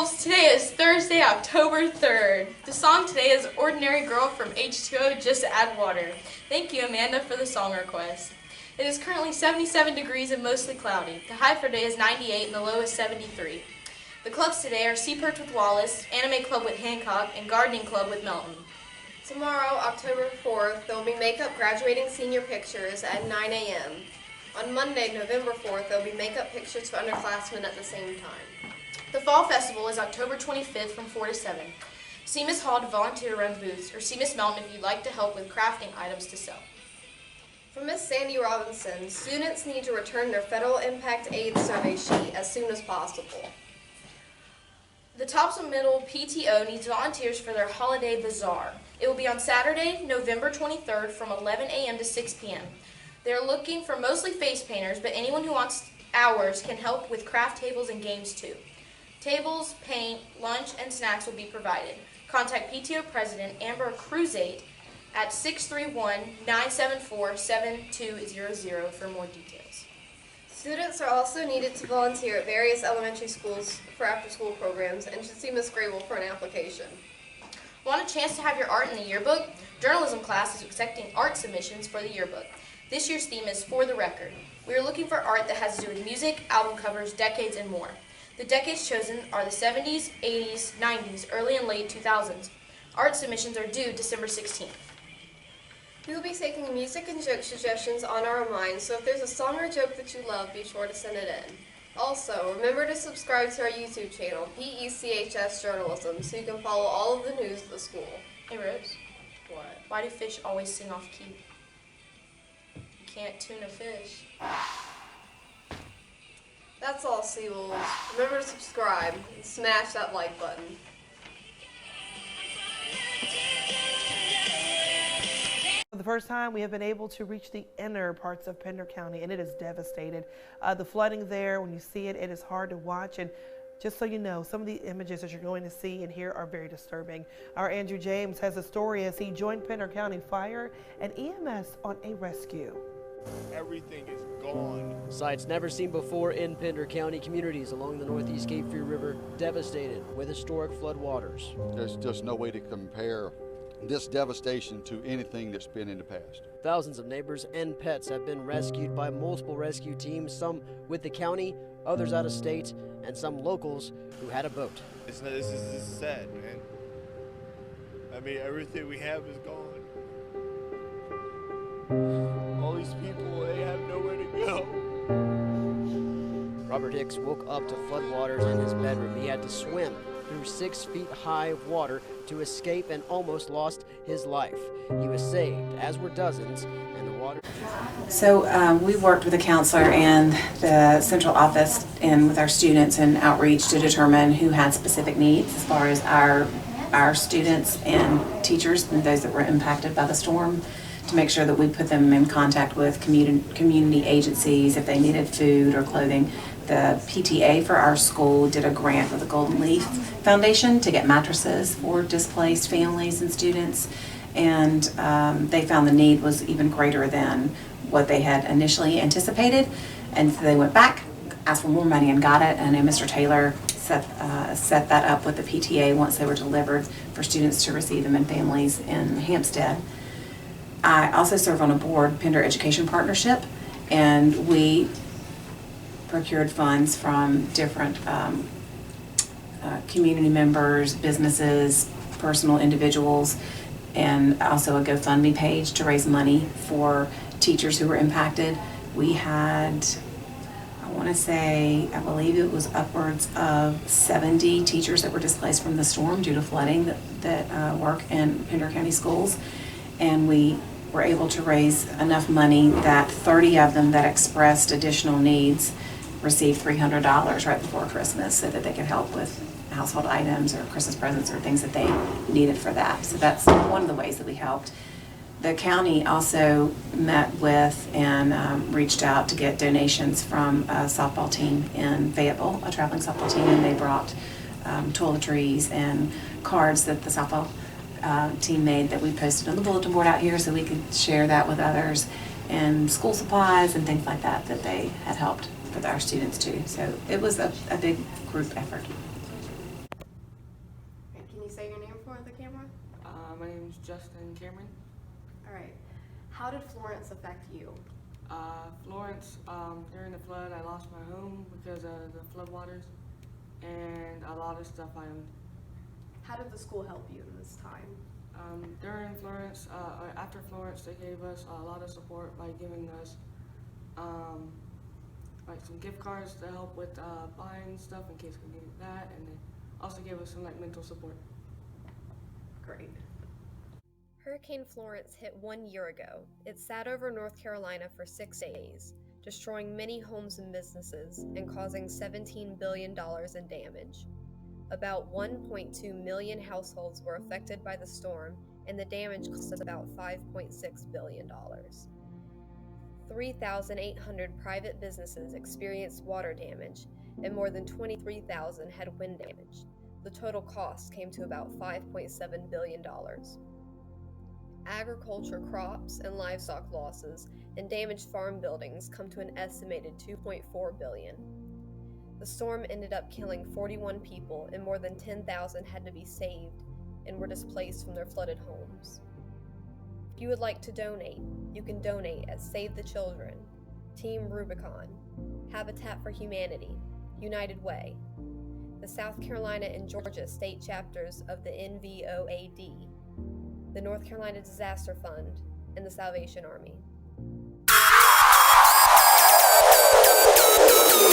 Seawolves, today is Thursday, October 3rd. The song today is Ordinary Girl from H2O, Just Add Water. Thank you, Amanda, for the song request. It is currently 77 degrees and mostly cloudy. The high for today is 98 and the low is 73. The clubs today are Sea Perch with Wallace, Anime Club with Hancock, and Gardening Club with Melton. Tomorrow, October 4th, there will be makeup graduating senior pictures at 9 a.m. On Monday, November 4th, there will be makeup pictures for underclassmen at the same time. The Fall Festival is October 25th from 4 to 7. See Miss Hall to volunteer run booths, or see Miss Melton if you'd like to help with crafting items to sell. From Miss Sandy Robinson, students need to return their Federal Impact Aid survey sheet as soon as possible. The Topsail Middle PTO needs volunteers for their holiday bazaar. It will be on Saturday, November 23rd from 11 a.m. to 6 p.m. They are looking for mostly face painters, but anyone who wants hours can help with craft tables and games too. Tables, paint, lunch, and snacks will be provided. Contact PTO President Amber Cruzate at 631-974-7200 for more details. Students are also needed to volunteer at various elementary schools for after-school programs and should see Ms. Grable for an application. Want a chance to have your art in the yearbook? Journalism class is accepting art submissions for the yearbook. This year's theme is For the Record. We are looking for art that has to do with music, album covers, decades, and more. The decades chosen are the 70s, 80s, 90s, early and late 2000s. Art submissions are due December 16th. We will be taking music and joke suggestions on our minds, so if there's a song or joke that you love, be sure to send it in. Also, remember to subscribe to our YouTube channel, PECHS Journalism, so you can follow all of the news of the school. Hey Rose, What? why do fish always sing off key? You can't tune a fish. That's all, Seawolves. Remember to subscribe and smash that like button. For the first time, we have been able to reach the inner parts of Pender County, and it is devastated. The flooding there, when you see it, it is hard to watch. And just so you know, some of the images that you're going to see and hear are very disturbing. Our Andrew James has a story as he joined Pender County Fire and EMS on a rescue. Everything is gone. Sights never seen before in Pender County. Communities along the Northeast Cape Fear River devastated with historic floodwaters. There's just no way to compare this devastation to anything that's been in the past. Thousands of neighbors and pets have been rescued by multiple rescue teams, some with the county, others out of state, and some locals who had a boat. This is sad, man. I mean, everything we have is gone. All these people, they have nowhere to go. Robert Hicks woke up to floodwaters in his bedroom. He had to swim through 6 feet high of water to escape and almost lost his life. He was saved, as were dozens, and the water... So we worked with the counselor and the central office and with our students and outreach to determine who had specific needs as far as our students and teachers and those that were impacted by the storm, to make sure that we put them in contact with community agencies if they needed food or clothing. The PTA for our school did a grant with the Golden Leaf Foundation to get mattresses for displaced families and students, and they found the need was even greater than what they had initially anticipated, and so they went back, asked for more money and got it, and then Mr. Taylor set that up with the PTA once they were delivered for students to receive them and families in Hampstead. I also serve on a board, Pender Education Partnership, and we procured funds from different community members, businesses, personal individuals, and also a GoFundMe page to raise money for teachers who were impacted. We had, I believe it was upwards of 70 teachers that were displaced from the storm due to flooding that work in Pender County schools, and we were able to raise enough money that 30 of them that expressed additional needs received $300 right before Christmas so that they could help with household items or Christmas presents or things that they needed for that. So that's one of the ways that we helped. The county also met with and reached out to get donations from a softball team in Fayetteville, a traveling softball team, and they brought toiletries and cards that the softball team made that we posted on the bulletin board out here so we could share that with others, and school supplies and things like that that they had helped with our students too. So it was a big group effort. Justin Cameron. All right. How did Florence affect you? Florence, during the flood, I lost my home because of the floodwaters and a lot of stuff I owned. How did the school help you in this time? During Florence, after Florence, they gave us a lot of support by giving us like some gift cards to help with buying stuff in case we needed that, and they also gave us some like mental support. Great. Hurricane Florence hit 1 year ago. It sat over North Carolina for 6 days, destroying many homes and businesses and causing $17 billion in damage. About 1.2 million households were affected by the storm, and the damage cost about $5.6 billion. 3,800 private businesses experienced water damage, and more than 23,000 had wind damage. The total cost came to about $5.7 billion. Agriculture crops and livestock losses and damaged farm buildings come to an estimated $2.4 billion. The storm ended up killing 41 people, and more than 10,000 had to be saved and were displaced from their flooded homes. If you would like to donate, you can donate at Save the Children, Team Rubicon, Habitat for Humanity, United Way, the South Carolina and Georgia state chapters of the NVOAD, the North Carolina Disaster Fund, and the Salvation Army.